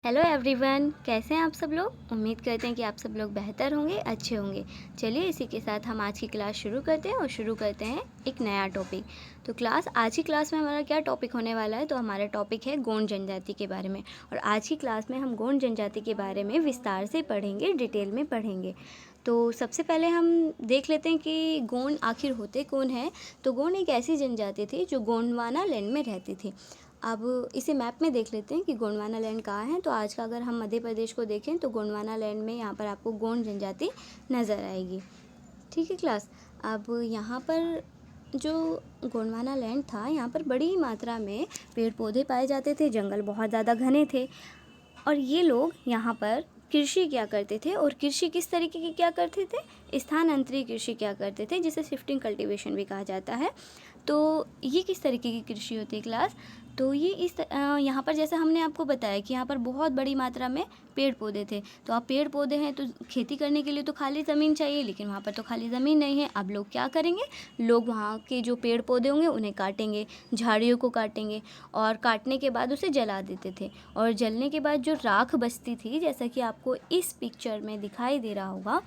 Hello everyone, कैसे हैं आप सब लोग। उम्मीद करते हैं कि आप सब लोग बेहतर होंगे, अच्छे होंगे। चलिए इसी के साथ हम आज की क्लास शुरू करते हैं और शुरू करते हैं एक नया टॉपिक। तो आज की क्लास में हमारा क्या टॉपिक होने वाला है, तो हमारा टॉपिक है गोंड जनजाति के बारे में। और आज की क्लास में हम गोंड जनजाति के बारे में विस्तार से पढ़ेंगे, डिटेल में पढ़ेंगे। तो सबसे पहले हम देख लेते हैं कि गोंड आखिर होते कौन हैं। तो गोंड एक ऐसी जनजाति थी जो गोंडवाना लैंड में रहती थी। अब इसे मैप में देख लेते हैं कि गोंडवाना लैंड कहाँ है। तो आज का अगर हम मध्य प्रदेश को देखें तो गोंडवाना लैंड में यहाँ पर आपको गोंड जनजाति नज़र आएगी। ठीक है क्लास। अब यहाँ पर जो गोंडवाना लैंड था, यहाँ पर बड़ी मात्रा में पेड़ पौधे पाए जाते थे, जंगल बहुत ज़्यादा घने थे। और ये लोग यहाँ पर कृषि क्या करते थे, और कृषि किस तरीके की क्या करते थे, स्थानांतरित कृषि क्या करते थे, जिसे शिफ्टिंग कल्टीवेशन भी कहा जाता है। तो ये किस तरीके की कृषि होती है क्लास। तो ये यहाँ पर जैसा हमने आपको बताया कि यहाँ पर बहुत बड़ी मात्रा में पेड़ पौधे थे। तो अब पेड़ पौधे हैं तो खेती करने के लिए तो खाली ज़मीन चाहिए, लेकिन वहाँ पर तो खाली ज़मीन नहीं है। अब लोग क्या करेंगे, लोग वहाँ के जो पेड़ पौधे होंगे उन्हें काटेंगे, झाड़ियों को काटेंगे, और काटने के बाद उसे जला देते थे। और जलने के बाद जो राख बचती थी, जैसा कि आपको इस पिक्चर में दिखाई दे रहा होगा,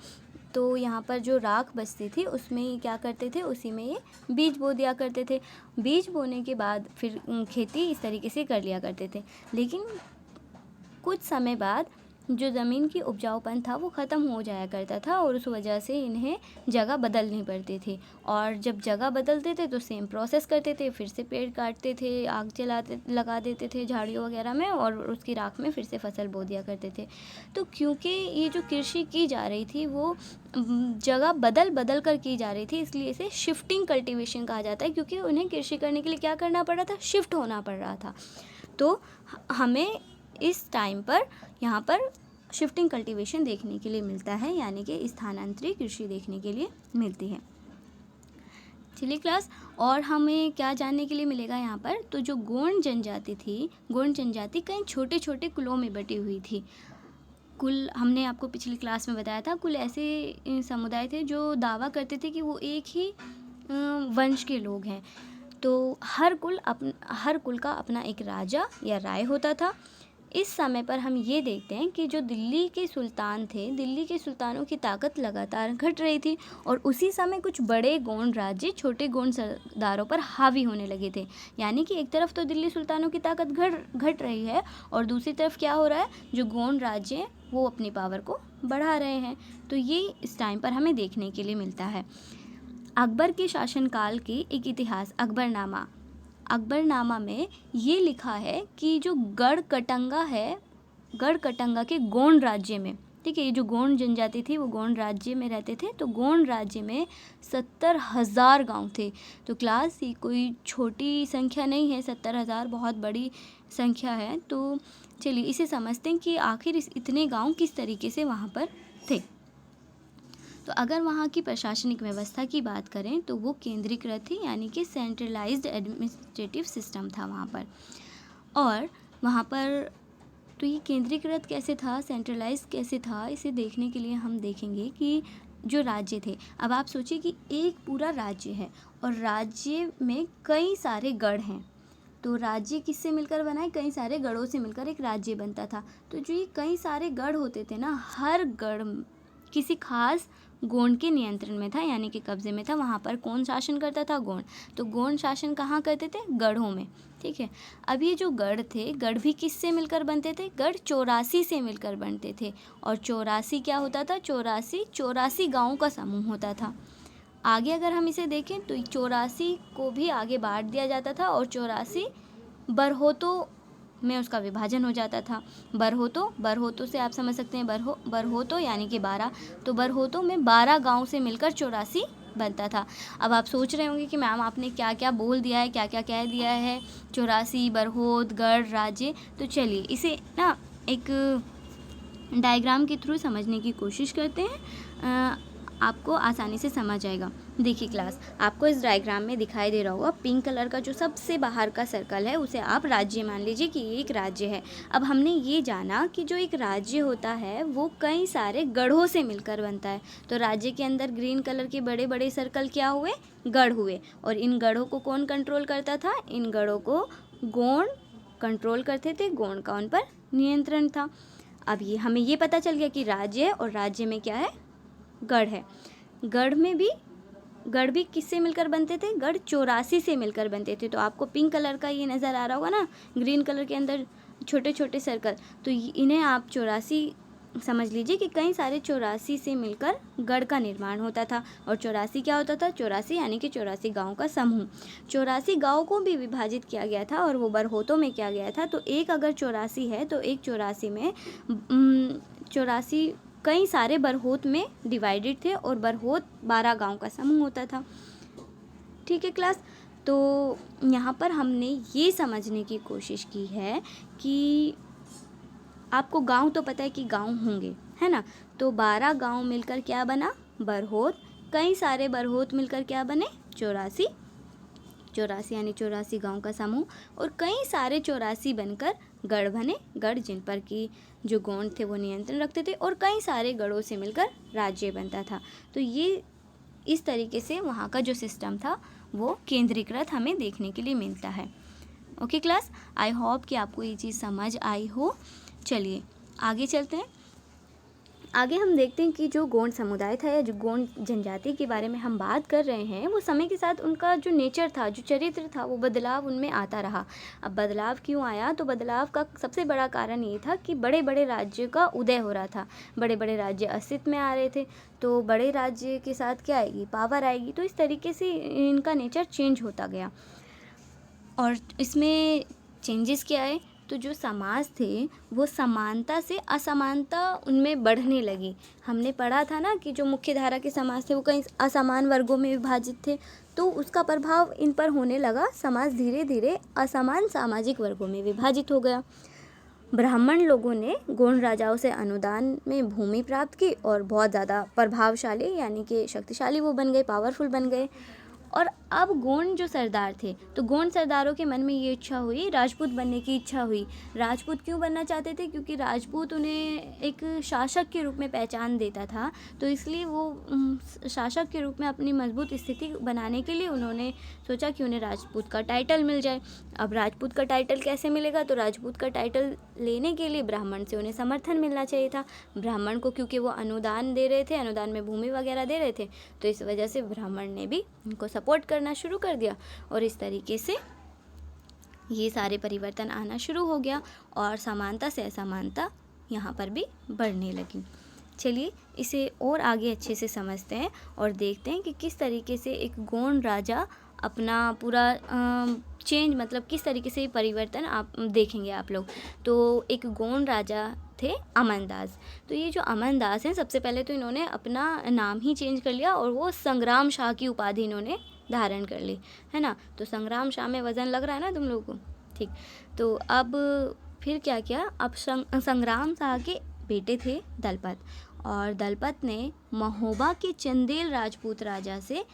तो यहाँ पर जो राख बचती थी उसमें ही क्या करते थे, उसी में ये बीज बो दिया करते थे। बीज बोने के बाद फिर खेती इस तरीके से कर लिया करते थे। लेकिन कुछ समय बाद जो ज़मीन की उपजाऊपन था वो ख़त्म हो जाया करता था, और उस वजह से इन्हें जगह बदलनी पड़ती थी। और जब जगह बदलते थे तो सेम प्रोसेस करते थे, फिर से पेड़ काटते थे, आग लगा देते थे झाड़ियों वगैरह में, और उसकी राख में फिर से फसल बो दिया करते थे। तो क्योंकि ये जो कृषि की जा रही थी वो जगह बदल बदल कर की जा रही थी, इसलिए इसे शिफ्टिंग कल्टीवेशन कहा जाता है। क्योंकि उन्हें कृषि करने के लिए क्या करना पड़ रहा था, शिफ्ट होना पड़ रहा था। तो हमें इस टाइम पर यहाँ पर शिफ्टिंग कल्टीवेशन देखने के लिए मिलता है, यानी कि स्थानांतरित कृषि देखने के लिए मिलती है। चलिए क्लास, और हमें क्या जानने के लिए मिलेगा यहाँ पर। तो जो गोंड जनजाति थी, गोंड जनजाति कई छोटे छोटे कुलों में बटी हुई थी। कुल हमने आपको पिछली क्लास में बताया था, कुल ऐसे समुदाय थे जो दावा करते थे कि वो एक ही वंश के लोग हैं। तो हर कुल का अपना एक राजा या राय होता था। इस समय पर हम ये देखते हैं कि जो दिल्ली के सुल्तान थे, दिल्ली के सुल्तानों की ताकत लगातार घट रही थी, और उसी समय कुछ बड़े गोंड राज्य छोटे गोंड सरदारों पर हावी होने लगे थे। यानी कि एक तरफ तो दिल्ली सुल्तानों की ताकत घट रही है, और दूसरी तरफ क्या हो रहा है, जो गोंड राज्य हैं वो अपनी पावर को बढ़ा रहे हैं। तो ये इस टाइम पर हमें देखने के लिए मिलता है। अकबर के शासनकाल की एक इतिहास अकबरनामा में ये लिखा है कि जो गढ़कटंगा है, गढ़कटंगा के गोंड राज्य में, ठीक है, ये जो गोंड जनजाति थी वो गोंड राज्य में रहते थे। तो गोंड राज्य में 70,000 गांव थे। तो क्लास ये कोई छोटी संख्या नहीं है, 70,000 बहुत बड़ी संख्या है। तो चलिए इसे समझते हैं कि आखिर इतने गांव किस तरीके से वहाँ पर थे। तो अगर वहाँ की प्रशासनिक व्यवस्था की बात करें तो वो केंद्रीकृत थी, यानी कि सेंट्रलाइज्ड एडमिनिस्ट्रेटिव सिस्टम था वहाँ पर। और वहाँ पर तो ये केंद्रीकृत कैसे था, सेंट्रलाइज कैसे था, इसे देखने के लिए हम देखेंगे कि जो राज्य थे। अब आप सोचिए कि एक पूरा राज्य है और राज्य में कई सारे गढ़ हैं। तो राज्य किससे मिलकर बना है, कई सारे गढ़ों से मिलकर एक राज्य बनता था। तो जो ये कई सारे गढ़ होते थे ना, हर गढ़ किसी खास गोंड के नियंत्रण में था, यानी कि कब्जे में था। वहाँ पर कौन शासन करता था, गोंड। तो गोंड शासन कहाँ करते थे, गढ़ों में, ठीक है। अब ये जो गढ़ थे, गढ़ भी किससे मिलकर बनते थे, गढ़ 84 से मिलकर बनते थे। और 84 क्या होता था, 84 गाँवों का समूह होता था। आगे अगर हम इसे देखें तो 84 को भी आगे बांट दिया जाता था, और 84 बरहोतों में उसका विभाजन हो जाता था। बरहोतों से आप समझ सकते हैं, बरहोतों यानी कि 12। तो बरहोतों में 12 गांव से मिलकर 84 बनता था। अब आप सोच रहे होंगे कि मैम आपने क्या क्या बोल दिया है, क्या क्या कह दिया है, 84 बरहोत गढ़ राज्य। तो चलिए इसे ना एक डायग्राम के थ्रू समझने की कोशिश करते हैं, आपको आसानी से समझ आएगा। देखिए क्लास, आपको इस डायग्राम में दिखाई दे रहा होगा, पिंक कलर का जो सबसे बाहर का सर्कल है उसे आप राज्य मान लीजिए कि ये एक राज्य है। अब हमने ये जाना कि जो एक राज्य होता है वो कई सारे गढ़ों से मिलकर बनता है। तो राज्य के अंदर ग्रीन कलर के बड़े बड़े सर्कल क्या हुए, गढ़ हुए। और इन गढ़ों को कौन कंट्रोल करता था, इन गढ़ों को गोंड कंट्रोल करते थे, गोंड का उन पर नियंत्रण था। अब ये हमें ये पता चल गया कि राज्य है और राज्य में क्या है, गढ़ है। गढ़ भी किससे मिलकर बनते थे, गढ़ 84 से मिलकर बनते थे। तो आपको पिंक कलर का ये नज़र आ रहा होगा ना, ग्रीन कलर के अंदर छोटे छोटे सर्कल, तो इन्हें आप 84 समझ लीजिए कि कई सारे 84 से मिलकर गढ़ का निर्माण होता था। और 84 क्या होता था, 84 यानी कि 84 गाँव का समूह। 84 गाँव को भी विभाजित किया गया था और वो बरहोतों में किया गया था। तो एक अगर 84 है तो एक 84 में 84 कई सारे बरहोत में डिवाइडेड थे और बरहोत 12 गांव का समूह होता था। ठीक है क्लास, तो यहाँ पर हमने ये समझने की कोशिश की है कि आपको गांव तो पता है कि गांव होंगे, है ना। तो 12 गांव मिलकर क्या बना, बरहोत। कई सारे बरहोत मिलकर क्या बने, 84 यानी 84 गांव का समूह। और कई सारे 84 बनकर गढ़ बने, गढ़ जिन पर कि जो गोंड थे वो नियंत्रण रखते थे और कई सारे गढ़ों से मिलकर राज्य बनता था। तो ये इस तरीके से वहाँ का जो सिस्टम था वो केंद्रीकृत हमें देखने के लिए मिलता है। ओके क्लास, आई होप कि आपको ये चीज़ समझ आई हो। चलिए आगे चलते हैं। आगे हम देखते हैं कि जो गोंड समुदाय था या जो गोंड जनजाति के बारे में हम बात कर रहे हैं, वो समय के साथ उनका जो नेचर था, जो चरित्र था, वो बदलाव उनमें आता रहा। अब बदलाव क्यों आया, तो बदलाव का सबसे बड़ा कारण ये था कि बड़े बड़े राज्य का उदय हो रहा था, बड़े बड़े राज्य अस्तित्व में आ रहे थे। तो बड़े राज्य के साथ क्या आएगी, पावर आएगी। तो इस तरीके से इनका नेचर चेंज होता गया। और इसमें चेंजेस क्या आए, तो जो समाज थे वो समानता से असमानता उनमें बढ़ने लगी। हमने पढ़ा था ना कि जो मुख्य धारा के समाज थे वो कई असमान वर्गों में विभाजित थे, तो उसका प्रभाव इन पर होने लगा। समाज धीरे धीरे असमान सामाजिक वर्गों में विभाजित हो गया। ब्राह्मण लोगों ने गोंड राजाओं से अनुदान में भूमि प्राप्त की और बहुत ज़्यादा प्रभावशाली यानी कि शक्तिशाली वो बन गए, पावरफुल बन गए। और अब गोंड जो सरदार थे, तो गोंड सरदारों के मन में ये इच्छा हुई, राजपूत बनने की इच्छा हुई। राजपूत क्यों बनना चाहते थे, क्योंकि राजपूत उन्हें एक शासक के रूप में पहचान देता था। तो इसलिए वो शासक के रूप में अपनी मजबूत स्थिति बनाने के लिए उन्होंने सोचा कि उन्हें राजपूत का टाइटल मिल जाए। अब राजपूत का टाइटल कैसे मिलेगा, तो राजपूत का टाइटल लेने के लिए ब्राह्मण से उन्हें समर्थन मिलना चाहिए था। ब्राह्मण को क्योंकि वो अनुदान दे रहे थे, अनुदान में भूमि वगैरह दे रहे थे, तो इस वजह से ब्राह्मण ने भी उनको सपोर्ट करना शुरू कर दिया। और इस तरीके से ये सारे परिवर्तन आना शुरू हो गया और समानता से असमानता यहाँ पर भी बढ़ने लगी। चलिए इसे और आगे अच्छे से समझते हैं और देखते हैं कि किस तरीके से एक गोंड राजा अपना पूरा चेंज, मतलब किस तरीके से परिवर्तन आप देखेंगे आप लोग। तो एक गोंड राजा थे अमनदास। तो ये जो अमनदास हैं, सबसे पहले तो इन्होंने अपना नाम ही चेंज कर लिया और वो संग्राम शाह की उपाधि इन्होंने धारण कर ली, है ना। तो संग्राम शाह में वज़न लग रहा है ना तुम लोगों को, ठीक। तो अब फिर क्या किया, अब संग्राम शाह के बेटे थे दलपत, और दलपत ने महोबा के चंदेल राजपूत राजा से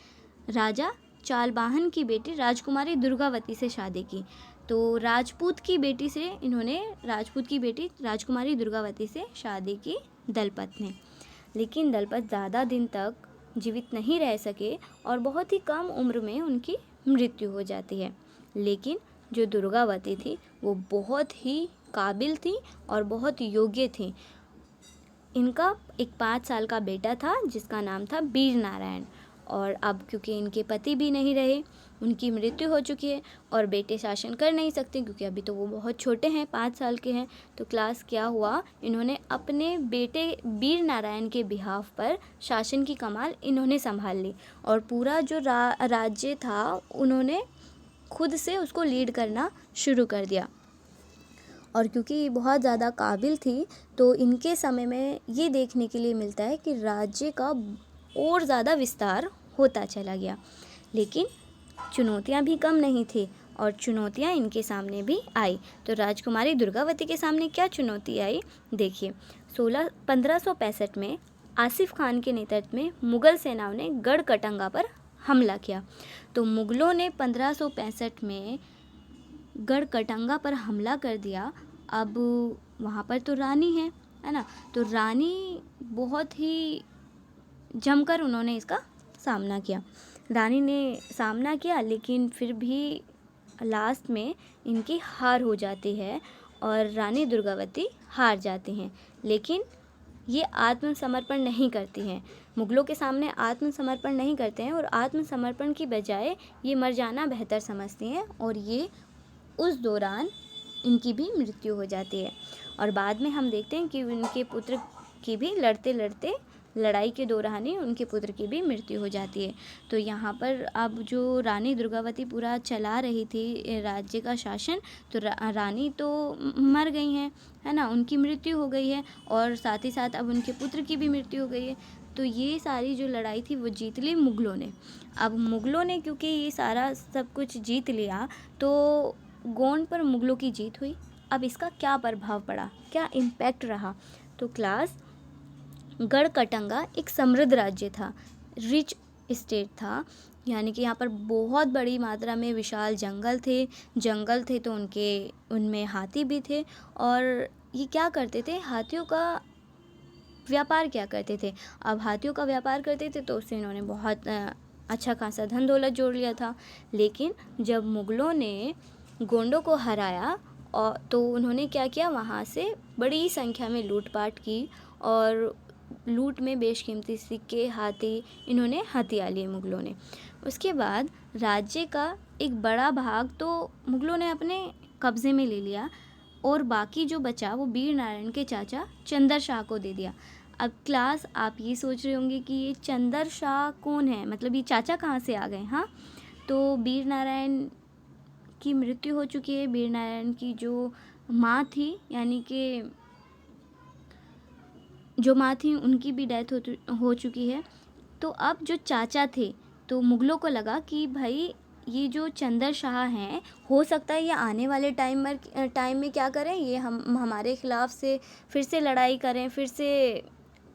राजा चालबाहन की बेटी राजकुमारी दुर्गावती से शादी की। तो राजपूत की बेटी से इन्होंने राजपूत की बेटी राजकुमारी दुर्गावती से शादी की दलपत ने। लेकिन दलपत ज़्यादा दिन तक जीवित नहीं रह सके और बहुत ही कम उम्र में उनकी मृत्यु हो जाती है। लेकिन जो दुर्गावती थी वो बहुत ही काबिल थी और बहुत योग्य थी। इनका एक 5 साल का बेटा था जिसका नाम था वीर नारायण। और अब क्योंकि इनके पति भी नहीं रहे, उनकी मृत्यु हो चुकी है और बेटे शासन कर नहीं सकते क्योंकि अभी तो वो बहुत छोटे हैं, 5 साल के हैं। तो क्लास क्या हुआ, इन्होंने अपने बेटे वीर नारायण के बिहाफ पर शासन की कमान इन्होंने संभाल ली और पूरा जो राज्य था उन्होंने खुद से उसको लीड करना शुरू कर दिया। और क्योंकि बहुत ज़्यादा काबिल थी तो इनके समय में ये देखने के लिए मिलता है कि राज्य का और ज़्यादा विस्तार होता चला गया। लेकिन चुनौतियाँ भी कम नहीं थी और चुनौतियाँ इनके सामने भी आई। तो राजकुमारी दुर्गावती के सामने क्या चुनौती आई, देखिए। 1565 में आसिफ खान के नेतृत्व में मुग़ल सेनाओं ने गढ़ कटंगा पर हमला किया। तो मुग़लों ने 1565 में गढ़ कटंगा पर हमला कर दिया। अब वहाँ पर तो रानी है ना। तो रानी बहुत ही जमकर उन्होंने इसका सामना किया। रानी ने सामना किया लेकिन फिर भी लास्ट में इनकी हार हो जाती है और रानी दुर्गावती हार जाती हैं, लेकिन ये आत्मसमर्पण नहीं करती हैं। मुगलों के सामने आत्मसमर्पण नहीं करते हैं और आत्मसमर्पण की बजाय ये मर जाना बेहतर समझती हैं और ये उस दौरान इनकी भी मृत्यु हो जाती है। और बाद में हम देखते हैं कि उनके पुत्र की भी लड़ते लड़ते लड़ाई के दौरान ही उनके पुत्र की भी मृत्यु हो जाती है। तो यहाँ पर अब जो रानी दुर्गावती पूरा चला रही थी राज्य का शासन, तो रानी तो मर गई हैं, है ना, उनकी मृत्यु हो गई है और साथ ही साथ अब उनके पुत्र की भी मृत्यु हो गई है। तो ये सारी जो लड़ाई थी वो जीत ली मुगलों ने। अब मुगलों ने क्योंकि ये सारा सब कुछ जीत लिया तो गोंड पर मुगलों की जीत हुई। अब इसका क्या प्रभाव पड़ा, क्या इम्पैक्ट रहा? तो क्लास, गढ़कटंगा एक समृद्ध राज्य था, रिच स्टेट था, यानी कि यहाँ पर बहुत बड़ी मात्रा में विशाल जंगल थे तो उनमें हाथी भी थे और ये क्या करते थे, हाथियों का व्यापार क्या करते थे। अब हाथियों का व्यापार करते थे तो उससे इन्होंने बहुत अच्छा खासा धन दौलत जोड़ लिया था। लेकिन जब मुगलों ने गोंडों को हराया और तो उन्होंने क्या किया, वहाँ से बड़ी संख्या में लूटपाट की और लूट में बेशकीमती सिक्के, हाथी, इन्होंने हथिया लिए मुगलों ने। उसके बाद राज्य का एक बड़ा भाग तो मुगलों ने अपने कब्ज़े में ले लिया और बाकी जो बचा वो वीर नारायण के चाचा चंदर शाह को दे दिया। अब क्लास, आप ये सोच रहे होंगे कि ये चंदर शाह कौन है, मतलब ये चाचा कहाँ से आ गए। हाँ, तो वीर नारायण की मृत्यु हो चुकी है। वीर नारायण की जो माँ थी, यानी कि जो माँ थी उनकी भी डेथ हो चुकी है। तो अब जो चाचा थे, तो मुगलों को लगा कि भाई ये जो चंदर शाह हैं, हो सकता है ये आने वाले टाइम में क्या करें, ये हमारे ख़िलाफ़ से फिर से लड़ाई करें, फिर से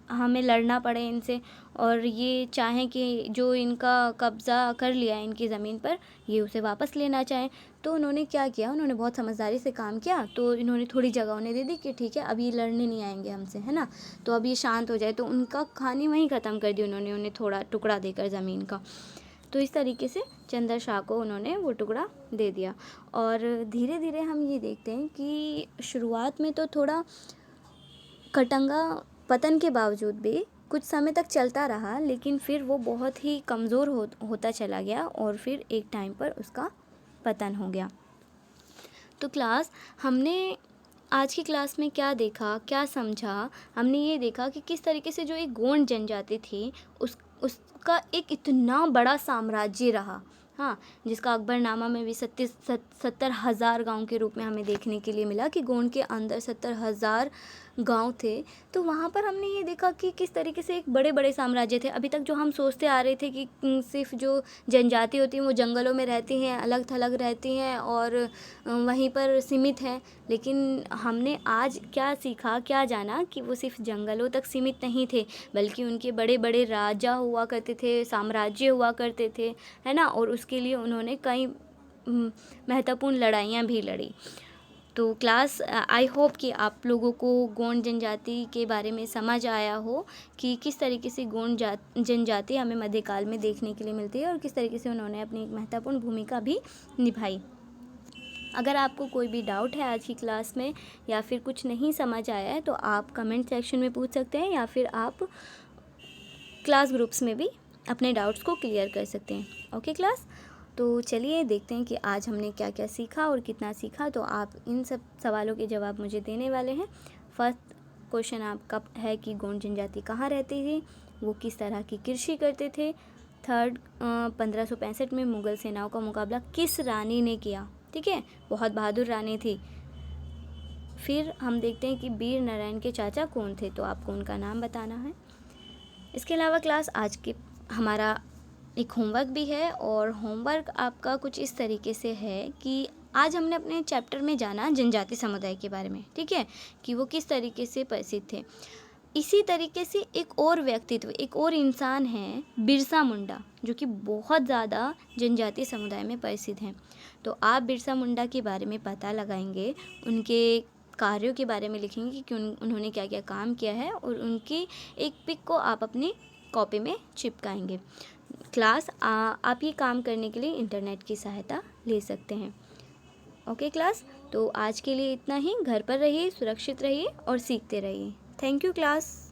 हमें लड़ना पड़े इनसे और ये चाहें कि जो इनका कब्ज़ा कर लिया है इनकी ज़मीन पर, ये उसे वापस लेना चाहें। तो उन्होंने क्या किया, उन्होंने बहुत समझदारी से काम किया। तो इन्होंने थोड़ी जगह उन्हें दे दी कि ठीक है, अब ये लड़ने नहीं आएंगे हमसे, है ना, तो अब ये शांत हो जाए। तो उनका कहानी वहीं ख़त्म कर दी उन्होंने, उन्हें थोड़ा टुकड़ा देकर ज़मीन का। तो इस तरीके से चंदर शाह को उन्होंने वो टुकड़ा दे दिया। और धीरे धीरे हम ये देखते हैं कि शुरुआत में तो थोड़ा कटंगा पतन के बावजूद भी कुछ समय तक चलता रहा, लेकिन फिर वो बहुत ही कमज़ोर होता चला गया और फिर एक टाइम पर उसका पतन हो गया। तो क्लास, हमने आज की क्लास में क्या देखा, क्या समझा? हमने ये देखा कि किस तरीके से जो एक गोंड जनजाति थी उसका एक इतना बड़ा साम्राज्य रहा, हाँ, जिसका अकबरनामा में भी 70,000 गांव के रूप में हमें देखने के लिए मिला कि गोंड के अंदर 70,000 गांव थे। तो वहाँ पर हमने ये देखा कि किस तरीके से एक बड़े बड़े साम्राज्य थे। अभी तक जो हम सोचते आ रहे थे कि सिर्फ जो जनजाति होती हैं वो जंगलों में रहती हैं, अलग थलग रहती हैं और वहीं पर सीमित हैं, लेकिन हमने आज क्या सीखा, क्या जाना कि वो सिर्फ जंगलों तक सीमित नहीं थे, बल्कि उनके बड़े बड़े राजा हुआ करते थे, साम्राज्य हुआ करते थे, है ना, और उसके लिए उन्होंने कई महत्वपूर्ण लड़ाइयाँ भी लड़ी। तो क्लास, आई होप कि आप लोगों को गोंड जनजाति के बारे में समझ आया हो कि किस तरीके से गोंड जनजाति हमें मध्यकाल में देखने के लिए मिलती है और किस तरीके से उन्होंने अपनी एक महत्वपूर्ण भूमिका भी निभाई। अगर आपको कोई भी डाउट है आज की क्लास में या फिर कुछ नहीं समझ आया है तो आप कमेंट सेक्शन में पूछ सकते हैं या फिर आप क्लास ग्रुप्स में भी अपने डाउट्स को क्लियर कर सकते हैं। ओके क्लास, तो चलिए देखते हैं कि आज हमने क्या क्या सीखा और कितना सीखा। तो आप इन सब सवालों के जवाब मुझे देने वाले हैं। फर्स्ट क्वेश्चन आपका है कि गोंड जनजाति कहाँ रहती थी, वो किस तरह की कृषि करते थे। थर्ड, 1565 में मुग़ल सेनाओं का मुकाबला किस रानी ने किया, ठीक है, बहुत बहादुर रानी थी। फिर हम देखते हैं कि वीर नारायण के चाचा कौन थे, तो आपको उनका नाम बताना है। इसके अलावा क्लास, आज के हमारा एक होमवर्क भी है और होमवर्क आपका कुछ इस तरीके से है कि आज हमने अपने चैप्टर में जाना जनजाति समुदाय के बारे में, ठीक है, कि वो किस तरीके से प्रसिद्ध थे। इसी तरीके से एक और व्यक्तित्व, एक और इंसान है बिरसा मुंडा, जो कि बहुत ज़्यादा जनजाति समुदाय में प्रसिद्ध हैं। तो आप बिरसा मुंडा के बारे में पता लगाएंगे, उनके कार्यों के बारे में लिखेंगे कि उन्होंने क्या क्या काम किया है और उनकी एक पिक को आप अपनी कॉपी में चिपकाएंगे। क्लास, आप ये काम करने के लिए इंटरनेट की सहायता ले सकते हैं। ओके क्लास, तो आज के लिए इतना ही। घर पर रहिए, सुरक्षित रहिए और सीखते रहिए। Thank you class.